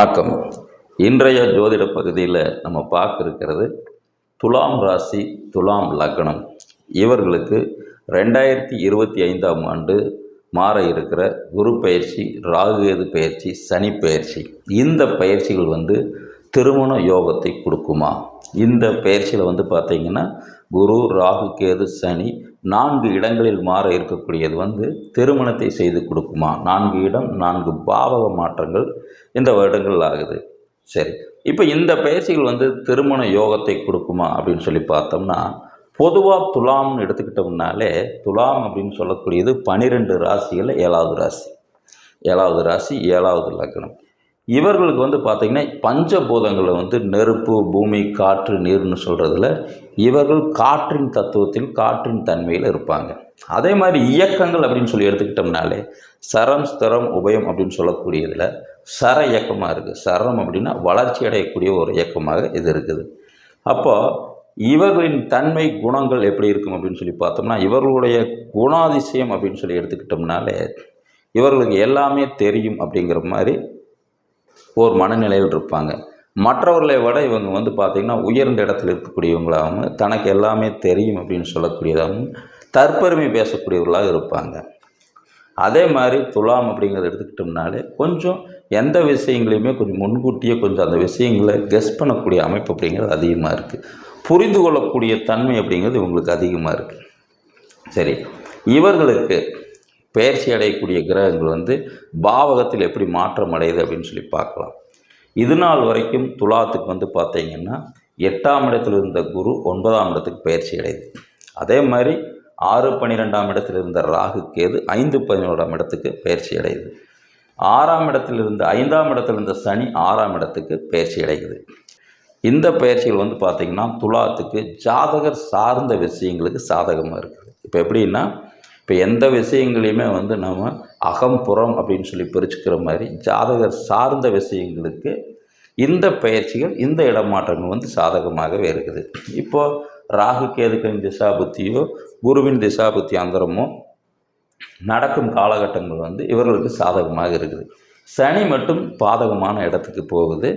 வணக்கம். இன்றைய ஜோதிட பகுதியில் நம்ம பார்க்க இருக்கிறது துலாம் ராசி, துலாம் லக்னம். இவர்களுக்கு 2025ஆம் ஆண்டு மாற இருக்கிற குரு பயிற்சி, ராகுகேது பயிற்சி, சனி பயிற்சி, இந்த பயிற்சிகள் திருமண யோகத்தை கொடுக்குமா? இந்த பயிற்சியில் பார்த்திங்கன்னா குரு, ராகு, கேது, சனி 4 இடங்களில் மாற இருக்கக்கூடியது திருமணத்தை செய்து கொடுக்குமா? 4 இடம், 4 பாவக மாற்றங்கள் இந்த வருடங்கள் ஆகுது. சரி, இப்போ இந்த பயிற்சிகள் திருமண யோகத்தை கொடுக்குமா அப்படின்னு சொல்லி பார்த்தோம்னா, பொதுவாக துலாம்னு எடுத்துக்கிட்டோம்னாலே, துலாம் அப்படின்னு சொல்லக்கூடியது 12 ராசிகளில் 7வது ராசி. 7வது ராசி, 7வது லக்னம். இவர்களுக்கு பார்த்திங்கன்னா பஞ்சபூதங்களில் நெருப்பு, பூமி, காற்று, நீர்னு சொல்கிறதுல இவர்கள் காற்றின் தத்துவத்தில், காற்றின் தன்மையில் இருப்பாங்க. அதே மாதிரி இயக்கங்கள் அப்படின்னு சொல்லி எடுத்துக்கிட்டோம்னாலே சரம், ஸ்திரம், உபயம் அப்படின்னு சொல்லக்கூடியதில் சர இயக்கமாக இருக்குது. சரம் அப்படின்னா வளர்ச்சி அடையக்கூடிய ஒரு இயக்கமாக இது இருக்குது. அப்போது இவர்களின் தன்மை, குணங்கள் எப்படி இருக்கும் அப்படின்னு சொல்லி பார்த்தோம்னா, இவர்களுடைய குணாதிசயம் அப்படின்னு சொல்லி எடுத்துக்கிட்டோம்னாலே இவர்களுக்கு எல்லாமே தெரியும் அப்படிங்கிற மாதிரி ஒரு மனநிலையில் இருப்பாங்க. மற்றவர்களை விட இவங்க பார்த்திங்கன்னா உயர்ந்த இடத்துல இருக்கக்கூடியவங்களாகவும், தனக்கு எல்லாமே தெரியும் அப்படின்னு சொல்லக்கூடியதாகவும், தற்பெருமை பேசக்கூடியவர்களாக இருப்பாங்க. அதே மாதிரி துலாம் அப்படிங்கிறத எடுத்துக்கிட்டோம்னாலே கொஞ்சம் எந்த விஷயங்களையுமே கொஞ்சம் முன்கூட்டியே கொஞ்சம் அந்த விஷயங்களை கெஸ் பண்ணக்கூடிய அமைப்பு அப்படிங்கிறது அதிகமாக இருக்குது. புரிந்து கொள்ளக்கூடிய தன்மை அப்படிங்கிறது இவங்களுக்கு அதிகமாக இருக்குது. சரி, இவர்களுக்கு பெயர்ச்சி அடையக்கூடிய கிரகங்கள் பாவகத்தில் எப்படி மாற்றம் அடையுது அப்படின்னு சொல்லி பார்க்கலாம். இது நாள் வரைக்கும் துலாத்துக்கு பார்த்திங்கன்னா 8ஆம் இடத்தில் இருந்த குரு 9ஆம் இடத்துக்கு பெயர்ச்சி அடையுது. அதே மாதிரி 6-12ஆம் இடத்தில் இருந்த ராகு, கேது 5-11ஆம் இடத்துக்கு பெயர்ச்சி அடையுது. 6ஆம் இடத்தில் இருந்த 5ஆம் இடத்தில் இருந்த சனி 6ஆம் இடத்துக்கு பெயர்ச்சி அடையுது. இந்த பயிற்சிகள் பார்த்திங்கன்னா துலாத்துக்கு ஜாதகர் சார்ந்த விஷயங்களுக்கு சாதகமாக இருக்குது. இப்போ எப்படின்னா, இப்போ எந்த விஷயங்களையுமே நம்ம அகம், புறம் அப்படின்னு சொல்லி பிரிச்சுக்கிற மாதிரி ஜாதகர் சார்ந்த விஷயங்களுக்கு இந்த பயிற்சிகள், இந்த இடமாற்றங்கள் சாதகமாகவே இருக்குது. இப்போது ராகு, கேதுக்களின் திசாபுத்தியோ, குருவின் திசாபுத்தி அந்தரமோ நடக்கும் காலகட்டங்கள் இவர்களுக்கு சாதகமாக இருக்குது. சனி மட்டும் பாதகமான இடத்துக்கு போகுது.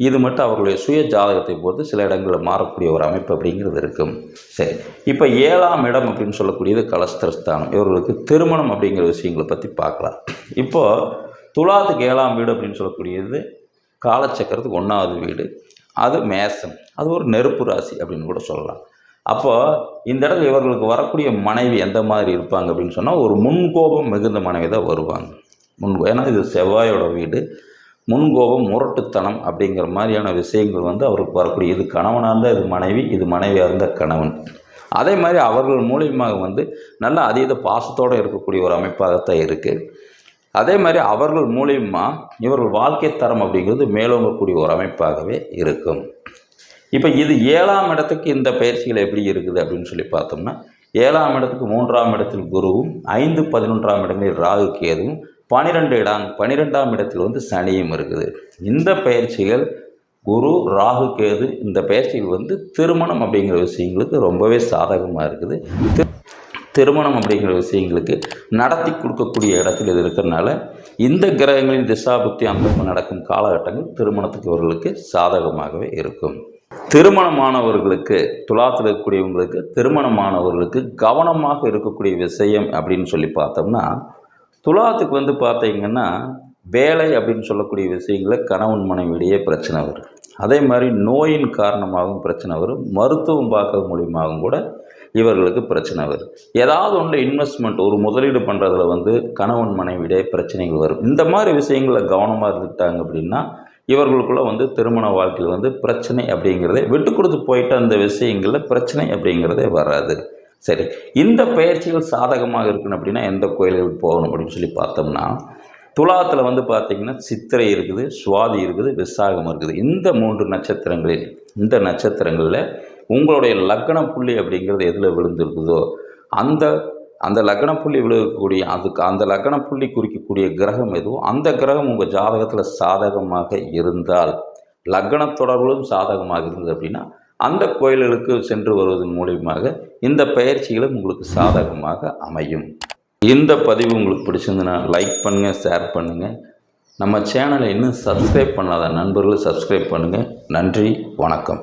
இது மட்டும் அவர்களுடைய சுய ஜாதகத்தை பொறுத்து சில இடங்களில் மாறக்கூடிய ஒரு அமைப்பு அப்படிங்கிறது இருக்கும். சரி, இப்போ 7ஆம் இடம் அப்படின்னு சொல்லக்கூடியது கலஸ்திரஸ்தானம். இவர்களுக்கு திருமணம் அப்படிங்கிற விஷயங்களை பற்றி பார்க்கலாம். இப்போது துலாத்துக்கு 7ஆம் வீடு அப்படின்னு சொல்லக்கூடியது காலச்சக்கரத்துக்கு 1வது வீடு. அது மேசம். அது ஒரு நெருப்பு ராசி அப்படின்னு கூட சொல்லலாம். அப்போது இந்த இடத்துல இவர்களுக்கு வரக்கூடிய மனைவி எந்த மாதிரி இருப்பாங்க அப்படின்னு சொன்னால், ஒரு முன்கோபம் மிகுந்த மனைவி தான் வருவாங்க. ஏன்னா இது செவ்வாயோட வீடு. முன்கோபம், முரட்டுத்தனம் அப்படிங்கிற மாதிரியான விஷயங்கள் அவருக்கு வரக்கூடிய, இது கணவனாக இருந்தால் இது மனைவி, இது மனைவியாக இருந்தால் கணவன். அதே மாதிரி அவர்கள் மூலியமாக நல்ல அதீத பாசத்தோடு இருக்கக்கூடிய ஒரு அமைப்பாகத்தான் இருக்குது. அதே மாதிரி அவர்கள் மூலியமாக இவர்கள் வாழ்க்கை தரம் அப்படிங்கிறது மேலோங்கக்கூடிய ஒரு அமைப்பாகவே இருக்கும். இப்போ இது 7ஆம் இடத்துக்கு இந்த பயிற்சிகள் எப்படி இருக்குது அப்படின்னு சொல்லி பார்த்தோம்னா, 7ஆம் இடத்துக்கு 3ஆம் இடத்தில் குருவும், 5-11ஆம் இடங்களில் ராகு, கேதுவும், 12ஆம் இடத்தில் சனியும் இருக்குது. இந்த பயிற்சிகள் குரு, ராகு, கேது இந்த பயிற்சிகள் திருமணம் அப்படிங்கிற விஷயங்களுக்கு ரொம்பவே சாதகமாக இருக்குது. திருமணம் அப்படிங்கிற விஷயங்களுக்கு நடத்தி கொடுக்கக்கூடிய இடத்துல இது இருக்கிறதுனால இந்த கிரகங்களின் திசாபுத்தி அந்த நடக்கும் காலகட்டங்கள் திருமணத்துக்கு இவர்களுக்கு சாதகமாகவே இருக்கும். திருமணமானவர்களுக்கு, துலாத்தில் இருக்கக்கூடியவங்களுக்கு, திருமணமானவர்களுக்கு கவனமாக இருக்கக்கூடிய விஷயம் அப்படின்னு சொல்லி பார்த்தோம்னா, துலாத்துக்கு பார்த்திங்கன்னா வேலை அப்படின்னு சொல்லக்கூடிய விஷயங்களில் கணவன் மனைவியிடையே பிரச்சனை வரும். அதே மாதிரி நோயின் காரணமாகவும் பிரச்சனை வரும். மருத்துவம் பார்க்கறது மூலியமாகவும் கூட இவர்களுக்கு பிரச்சனை வரும். ஏதாவது ஒன்று இன்வெஸ்ட்மெண்ட், ஒரு முதலீடு பண்ணுறதுல கணவன் மனைவியிடையே பிரச்சனைகள் வரும். இந்த மாதிரி விஷயங்களில் கவனமாக இருந்துட்டாங்க அப்படின்னா இவர்களுக்குள்ளே திருமண வாழ்க்கையில் பிரச்சனை அப்படிங்கிறதே விட்டு கொடுத்து போயிட்டு அந்த விஷயங்களில் பிரச்சனை அப்படிங்கிறதே வராது. சரி, இந்த பயிற்சிகள் சாதகமாக இருக்கணும் அப்படின்னா எந்த கோயில்களுக்கு போகணும் அப்படின்னு சொல்லி பார்த்தோம்னா, துலாத்தில் பார்த்திங்கன்னா சித்திரை இருக்குது, சுவாதி இருக்குது, விசாகம் இருக்குது. இந்த 3 நட்சத்திரங்களில், இந்த நட்சத்திரங்களில் உங்களுடைய லக்ன புள்ளி அப்படிங்கிறது எதில் விழுந்திருக்குதோ அந்த லக்ன புள்ளி விழுகக்கூடிய, அதுக்கு அந்த லக்ன புள்ளி குறிக்கக்கூடிய கிரகம் எதுவோ அந்த கிரகம் உங்கள் ஜாதகத்தில் சாதகமாக இருந்தால், லக்ன தொடர்புகளும் சாதகமாக இருந்தது அப்படின்னா அந்த கோயில்களுக்கு சென்று வருவதன் மூலியமாக இந்த பயிற்சிகளும் உங்களுக்கு சாதகமாக அமையும். இந்த பதிவு உங்களுக்கு பிடிச்சிருந்ததுன்னா லைக் பண்ணுங்கள், ஷேர் பண்ணுங்கள். நம்ம சேனலை இன்னும் சப்ஸ்கிரைப் பண்ணாத நண்பர்கள் சப்ஸ்கிரைப் பண்ணுங்கள். நன்றி, வணக்கம்.